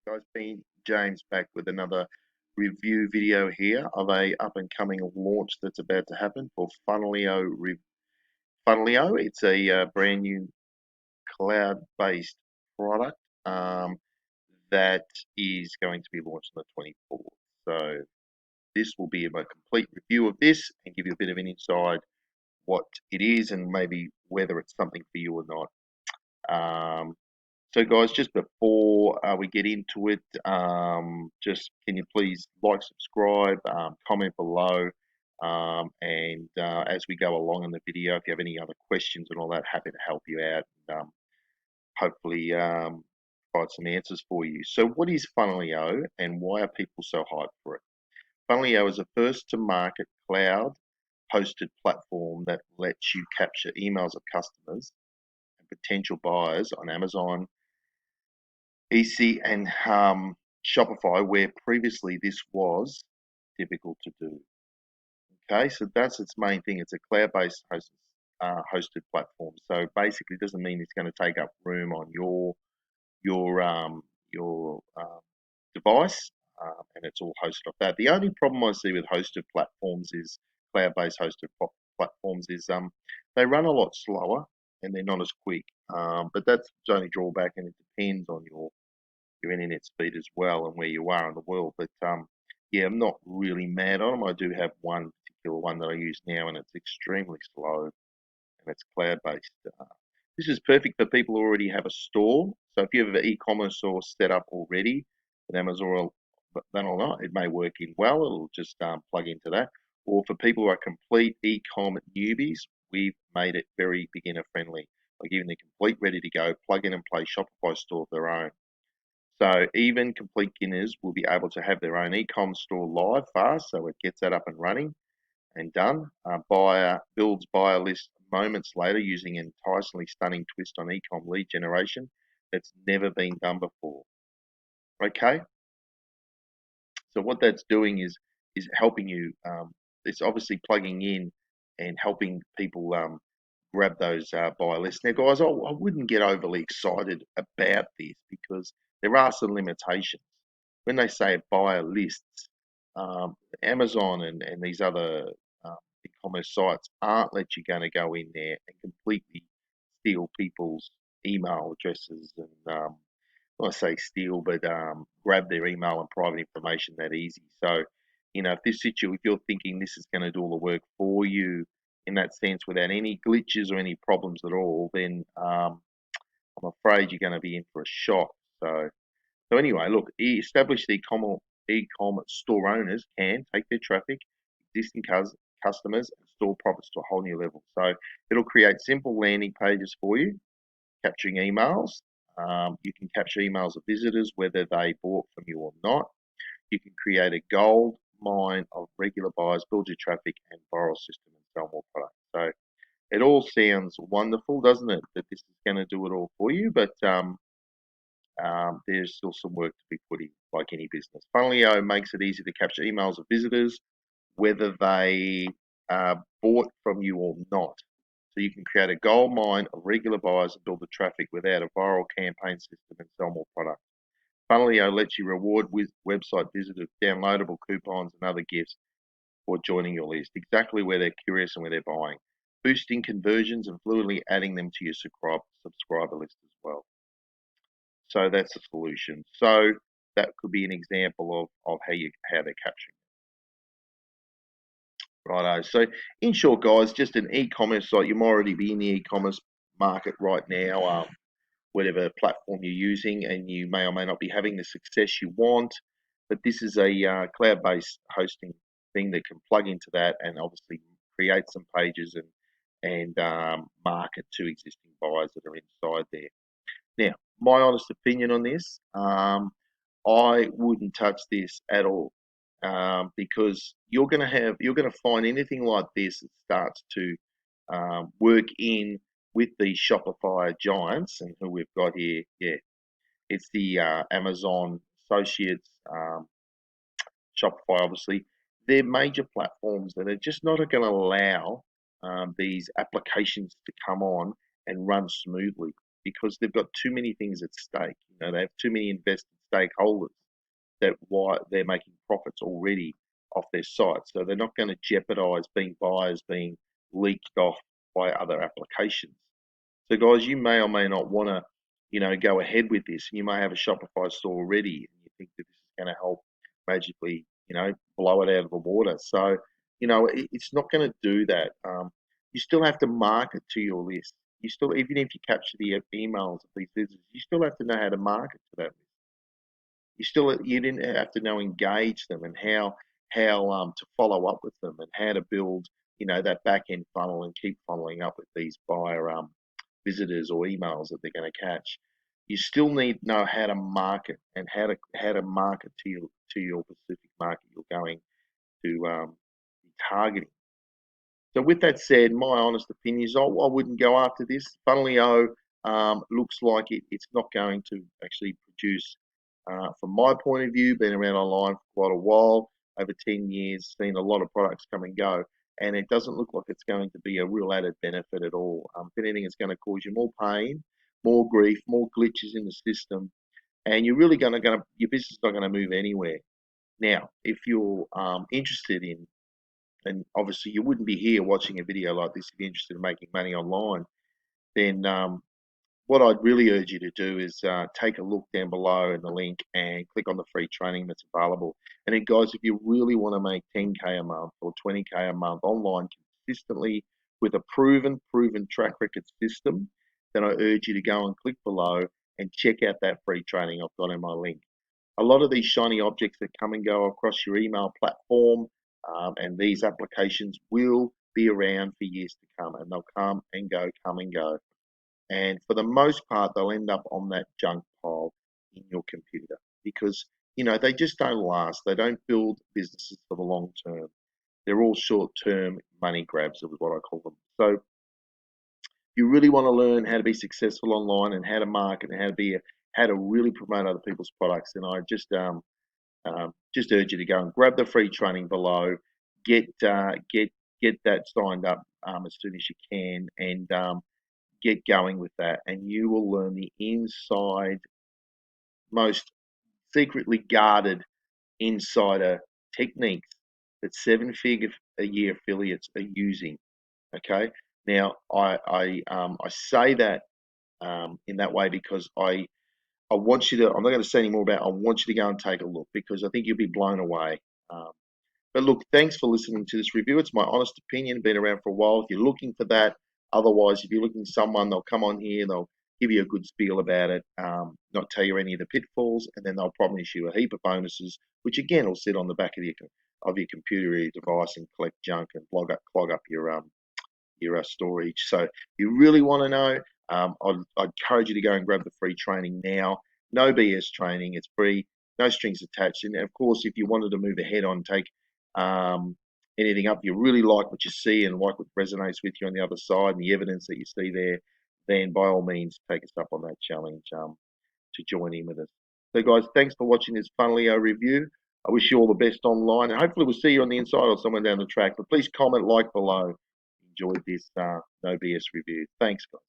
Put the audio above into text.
Guys, been James back with another review video here of a up and coming launch that's about to happen for Funneleo. Funneleo, it's a brand new cloud-based product that is going to be launched on the 24th. So this will be a complete review of this and give you a bit of an inside what it is and maybe whether it's something for you or not. So, guys, just before we get into it, just can you please like, subscribe, comment below, and as we go along in the video, if you have any other questions and all that, happy to help you out and hopefully provide some answers for you. So, what is Funneleo and why are people so hyped for it? Funneleo is a first to market cloud hosted platform that lets you capture emails of customers and potential buyers on Amazon, EC, and Shopify, where previously this was difficult to do. Okay, so that's its main thing. It's a cloud-based hosted platform. So basically, it doesn't mean it's going to take up room on your device, and it's all hosted off that. The only problem I see with hosted platforms is cloud-based hosted platforms is they run a lot slower and they're not as quick. But that's the only drawback, and it depends on your internet speed as well and where you are in the world. But yeah, I'm not really mad on them. I do have one particular one that I use now, and it's extremely slow and it's cloud based. This is perfect for people who already have a store. So if you have an e-commerce store set up already with Amazon, then or not, it may work in well. It'll just plug into that. Or for people who are complete e-com newbies, we've made it very beginner friendly by giving them complete ready to go plug in and play Shopify store of their own. So even complete beginners will be able to have their own e-com store live fast, so it gets that up and running and done. Buyer builds buyer list moments later using an enticingly stunning twist on e-com lead generation that's never been done before. Okay, so what that's doing is helping you. It's obviously plugging in and helping people grab those buy lists. Now, guys, I wouldn't get overly excited about this because there are some limitations. When they say buyer lists, Amazon and these other e-commerce sites aren't let you going to go in there and completely steal people's email addresses and I say steal, but grab their email and private information that easy. So, if you're thinking this is going to do all the work for you in that sense without any glitches or any problems at all, then I'm afraid you're going to be in for a shock. So anyway, look, established e-com store owners can take their traffic, existing customers, and store profits to a whole new level. So it'll create simple landing pages for you, capturing emails. You can capture emails of visitors, whether they bought from you or not. You can create a gold mine of regular buyers, build your traffic and viral system, and sell more products. So it all sounds wonderful, doesn't it? That this is going to do it all for you, but there's still some work to be put in, like any business. Funneleo makes it easy to capture emails of visitors, whether they bought from you or not. So you can create a gold mine of regular buyers and build the traffic without a viral campaign system and sell more products. Funneleo lets you reward website visitors, downloadable coupons, and other gifts for joining your list, exactly where they're curious and where they're buying, boosting conversions and fluidly adding them to your subscriber list as well. So that's a solution. So that could be an example of how they're capturing it. Righto. So in short, guys, just an e-commerce site. You might already be in the e-commerce market right now, whatever platform you're using, and you may or may not be having the success you want. But this is a cloud-based hosting thing that can plug into that and obviously create some pages and market to existing buyers that are inside there. Now, my honest opinion on this, I wouldn't touch this at all because you're going to find anything like this that starts to work in with these Shopify giants and who we've got here. Yeah, it's the Amazon associates, Shopify, obviously. They're major platforms that are just not going to allow these applications to come on and run smoothly because they've got too many things at stake. They have too many invested stakeholders that why they're making profits already off their site. So they're not going to jeopardize being buyers being leaked off by other applications. So guys, you may or may not want to, go ahead with this. You may have a Shopify store already and you think that this is going to help magically, blow it out of the water. So, it's not going to do that. You still have to market to your list. You still, even if you capture the emails of these visitors, you still have to know how to market to that list. You didn't have to know engage them and how to follow up with them and how to build that back end funnel and keep following up with these buyer visitors or emails that they're going to catch. You still need to know how to market and how to market to your specific market you're going to be targeting. So with that said, my honest opinion is I wouldn't go after this. Funneleo looks like it's not going to actually produce, from my point of view, been around online for quite a while, over 10 years, seen a lot of products come and go, and it doesn't look like it's going to be a real added benefit at all. If anything, it's going to cause you more pain, more grief, more glitches in the system, and you're really your business is not going to move anywhere. Now, if you're interested in, and obviously you wouldn't be here watching a video like this if you're interested in making money online, then what I'd really urge you to do is take a look down below in the link and click on the free training that's available. And then guys, if you really want to make 10K a month or 20K a month online consistently with a proven track record system, then I urge you to go and click below and check out that free training I've got in my link. A lot of these shiny objects that come and go across your email platform and these applications will be around for years to come, and they'll come and go. And for the most part, they'll end up on that junk pile in your computer because, they just don't last. They don't build businesses for the long term. They're all short-term money grabs, is what I call them. So if you really want to learn how to be successful online and how to market and how to really promote other people's products, then I just urge you to go and grab the free training below, get that signed up as soon as you can, and get going with that, and you will learn the inside, most secretly guarded insider techniques that seven-figure-a-year affiliates are using. Okay, now I say that in that way because I want you to. I'm not going to say any more about it. I want you to go and take a look because I think you'll be blown away. But look, thanks for listening to this review. It's my honest opinion, been around for a while. If you're looking for that, otherwise, if you're looking for someone, they'll come on here, they'll give you a good spiel about it, not tell you any of the pitfalls, and then they'll promise you a heap of bonuses, which again will sit on the back of your computer or your device and collect junk and clog up your storage. So if you really want to know, I'd encourage you to go and grab the free training now. No BS training, it's free, no strings attached. And of course, if you wanted to move ahead on take anything up, you really like what you see and like what resonates with you on the other side and the evidence that you see there, then by all means take us up on that challenge to join in with us. So guys, thanks for watching this Funneleo review. I wish you all the best online, and hopefully we'll see you on the inside or somewhere down the track. But please comment, like below. Enjoyed this no BS review. Thanks, guys.